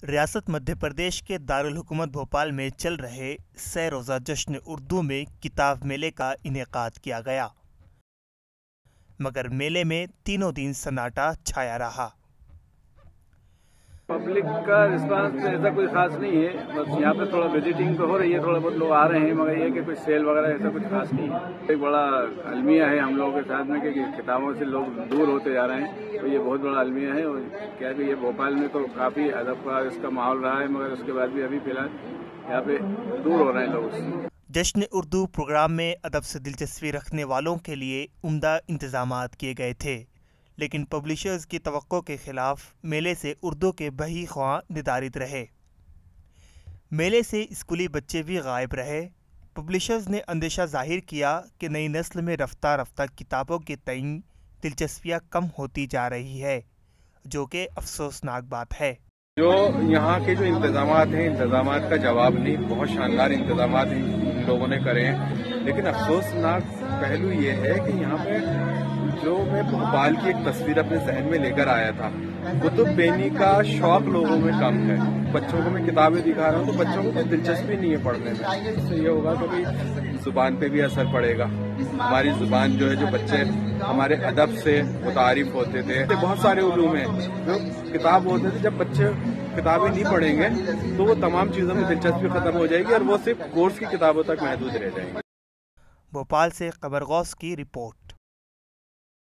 ریاست مدھیہ پردیش کے دارالحکومت بھوپال میں چل رہے سہ روزہ جشن اردو میں کتاب میلے کا انعقاد کیا گیا، مگر میلے میں تینوں دن سناٹا چھایا رہا۔ پبلک کا رسپانس ایسا کوئی خاص نہیں ہے، بس یہاں پہ تھوڑا وزٹنگ تو ہو رہی ہے، تھوڑا بہت لوگ آ رہے ہیں، مگر یہ کہ کوئی سیل وغیرہ ایسا کچھ خاص نہیں ہے۔ ایک بڑا المیہ ہے ہم لوگوں کے ساتھ میں کہ کتابوں سے لوگ دور ہوتے جا رہے ہیں، تو یہ بہت بڑا المیہ ہے۔ اور کیا کہ یہ بھوپال میں تو کافی ادب کا اس کا ماحول رہا ہے، مگر اس کے بعد بھی ابھی فی الحال یہاں پہ دور ہو رہے ہیں لوگ اس سے۔ جشن اردو پروگرام میں ادب سے دلچسپی رکھنے والوں کے لیے عمدہ انتظامات کیے گئے تھے، لیکن پبلشرز کی توقع کے خلاف میلے سے اردو کے بہی خواہاں ندارد رہے۔ میلے سے اسکولی بچے بھی غائب رہے۔ پبلشرز نے اندیشہ ظاہر کیا کہ نئی نسل میں رفتہ رفتہ کتابوں کے تئیں دلچسپیاں کم ہوتی جا رہی ہے، جو کہ افسوسناک بات ہے۔ جو یہاں کے جو انتظامات ہیں، انتظامات کا جواب نہیں، بہت شاندار انتظامات ان لوگوں نے کرے ہیں، لیکن افسوسناک پہلو یہ ہے کہ یہاں پہ جو میں بھوپال کی ایک تصویر اپنے ذہن میں لے کر آیا تھا، کتب بینی کا شوق لوگوں میں کم ہے۔ بچوں کو میں کتابیں دکھا رہا ہوں تو بچوں کو کوئی دلچسپی نہیں ہے پڑھنے میں۔ اس سے یہ ہوگا کہ بھائی زبان پہ بھی اثر پڑے گا۔ ہماری زبان جو ہے، جو بچے ہمارے ادب سے متعارف ہوتے تھے، بہت سارے علوم ہیں جو کتاب ہوتے تھے، جب بچے کتابیں نہیں پڑھیں گے تو وہ تمام چیزوں میں دلچسپی ختم ہو جائے گی اور وہ صرف کورس کی کتابوں تک محدود رہ جائیں گے۔ بھوپال سے قمر غوث کی رپورٹ۔